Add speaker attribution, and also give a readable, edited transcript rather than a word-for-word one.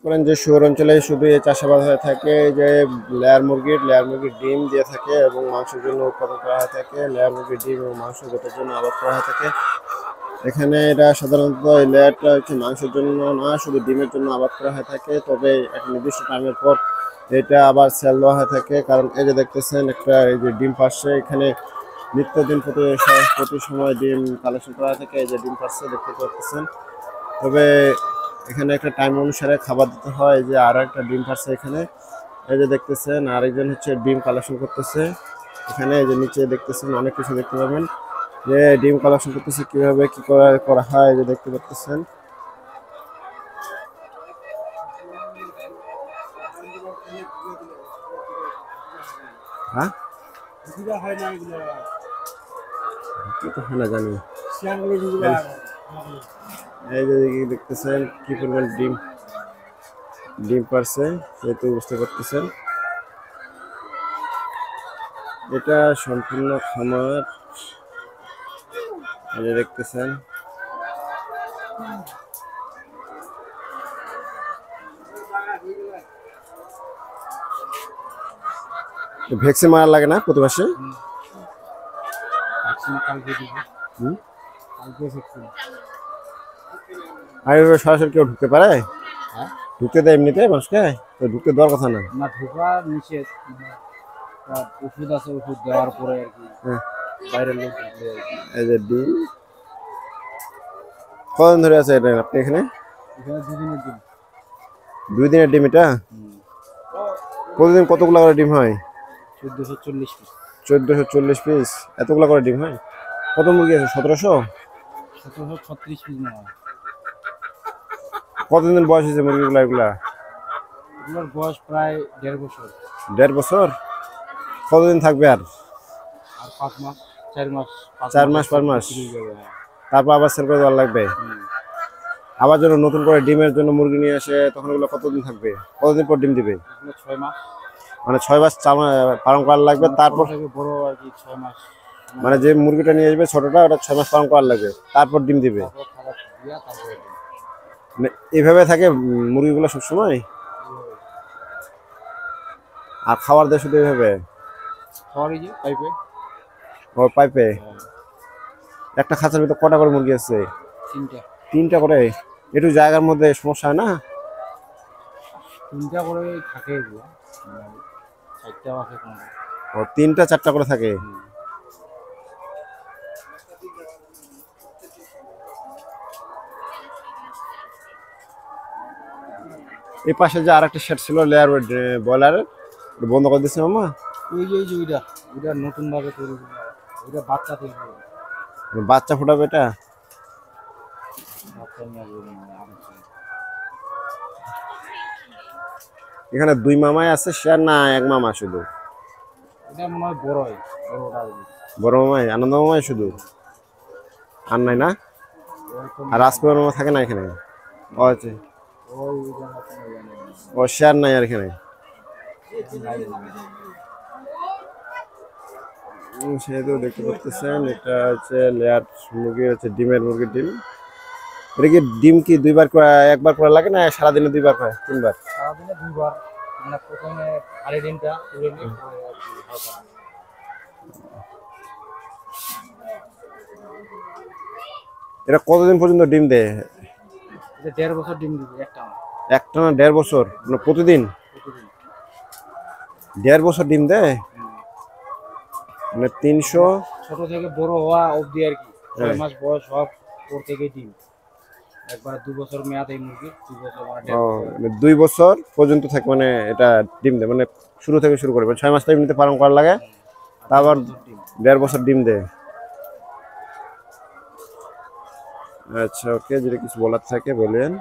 Speaker 1: করেন যে শহর অঞ্চলে শুধু এই চাষাবাদ হয়ে থাকে, যে লেয়ার মুরগির ডিম দিয়ে থাকে এবং মাংসের জন্য উৎপাদন করা হয়ে থাকে। লেয়ার মুরগির ডিম এবং মাংস দুটোর জন্য আবাদ করা হয়ে থাকে। এখানে এটা সাধারণত এই লেয়ারটা হচ্ছে মাংসের জন্য না, শুধু ডিমের জন্য আবাদ করা হয়ে থাকে। তবে একটা নির্দিষ্ট টাইমের পর এটা আবার সেল দেওয়া হয়ে থাকে, কারণ এই যে দেখতেছেন একটা এই যে ডিম পাচ্ছে, এখানে নিত্যদিন প্রতি সময় ডিম কালেকশন করা থাকে। এই যে ডিম পাচ্ছে দেখতে পাচ্ছেন। তবে এখানে একটা টাইম অনুসারে খাবার দিতে হয়। এই যে আরো একটা ডিম পাচ্ছে এখানে, এই যে দেখতেছেন আরেকজন হচ্ছে ডিম কালেকশন করতেছে এখানে। এই যে নিচে দেখতেছেন অনেক কিছু দেখতে পাবেন, যে ডিম কালেকশন করতেছে কিভাবে কি করা হয়, এই যে দেখতে পাচ্ছেন। হ্যাঁ কি তো হয় না জানি। এই যে দেখতেছেন কি পরিমাণ ডিম ডিম পারছে, সেহেতু বুঝতে পারতেছেন এটা সম্পূর্ণ খামার। এই যে দেখতেছেন ভ্যাকসিন মারা লাগে না প্রতি মাসে? আর এভাবে সরাসরি কেউ ঢুকতে পারে? ঢুকতে দেয় এমনিতে মানুষকে? তো ঢুকতে দেওয়ার কথা না।
Speaker 2: না, ঢোকা নিষেধ। ওষুধ আছে, ওষুধ দেওয়ার পরে আর কি বাইরের লোক ঢুকলে আর কি।
Speaker 1: এই যে ডিম কতদিন ধরে আছে এটা আপনি এখানে?
Speaker 2: এখানে 2 দিনের ডিম।
Speaker 1: 2 দিনের ডিম এটা? প্রতিদিন কতগুলো করে ডিম হয়?
Speaker 2: 1440 পিস।
Speaker 1: 1440 পিস? এতগুলো করে ডিম হয়? কত মুরগি আছে? 1700?
Speaker 2: 1736 পিস না হয়।
Speaker 1: কতদিন বয়স হয়েছে মুরগিগুলা এগুলা?
Speaker 2: এগুলোর বয়স প্রায় 1.5 বছর।
Speaker 1: 1.5 বছর? কতদিন থাকবে আর?
Speaker 2: আর 5 মাস 4 মাস
Speaker 1: 4 মাস 5 মাস তারপর আবার সেল করে দেওয়া লাগবে? আবার যখন নতুন করে ডিমের জন্য মুরগি নিয়ে আসে তখন এগুলো কতদিন থাকবে? কতদিন পর ডিম দিবে?
Speaker 2: 6 মাস।
Speaker 1: মানে 6 মাস পালন করা লাগবে, তারপর
Speaker 2: বড় আর কি 6 মাস।
Speaker 1: মানে যে মুরগিটা নিয়ে আসবে ছোটটা, ওটা 6 মাস পালন করা লাগবে, তারপর ডিম দিবে। মানে এইভাবে থাকে মুরগিগুলো সবসময়? আর খাবার দেয় শুধু এইভাবে?
Speaker 2: পাইপে।
Speaker 1: ও পাইপে? একটা খাঁচার ভিতর কটা করে মুরগি আছে? 3টা করে? একটু জায়গার মধ্যে সমস্যা হয় না?
Speaker 2: 3টা করে থাকে এগুলো, 4টা আছে কোনটা।
Speaker 1: ও 3টা 4টা করে থাকে? এই পাশে যে আরেকটা শেড ছিল লেয়ার ব্রয়লারের, বন্ধ করে দিচ্ছে মামা?
Speaker 2: ওই যে ওইটা নতুন ভাবে তৈরি করা, ওইটা বাচ্চা তৈরি করা।
Speaker 1: বাচ্চা ফোটাবে এটা? এখানে 2 মামাই আছে শেয়ার না এক মামা শুধু?
Speaker 2: এটা মনে হয় বড়ই,
Speaker 1: বড় মামাই, আনন্দ মামাই শুধু, আর নাই না? আর রাজকুমার মামা থাকে না এখানে? ও আছে, ও শেয়ার নাই আর এখানে? সেহেতু দেখতে পাচ্ছেন এটা হচ্ছে লেয়ার মুরগি, হচ্ছে মুরগির ডিম। এটা কি ডিম কি একবার করে লাগে না সারাদিনে 2বার করে 3বার?
Speaker 2: সারাদিনে 2বার। মানে প্রথমে আড়াই ডিমটা তুলে নিয়ে
Speaker 1: এটা কতদিন পর্যন্ত ডিম দেয়?
Speaker 2: এটা 1.5 বছর ডিম দিবে
Speaker 1: একটানা 1.5 বছর? মানে প্রতিদিন 1.5 বছর ডিম দেয়? মানে 300
Speaker 2: ছোট থেকে বড় হওয়া অবধি আর কি, 6 মাস বয়স হওয়ার পর থেকে ডিম। একবার 2 বছর মেয়াদ এই মুরগির, 2 বছর
Speaker 1: মানে 2 বছর পর্যন্ত থাকে, মানে এটা ডিম দেয়, মানে শুরু থেকে শুরু করে 6 মাস তো এমনিতে পালন করা লাগে, তারপর 1.5 বছর ডিম দেয়। আচ্ছা ওকে, যদি কিছু বলার থাকে বলেন।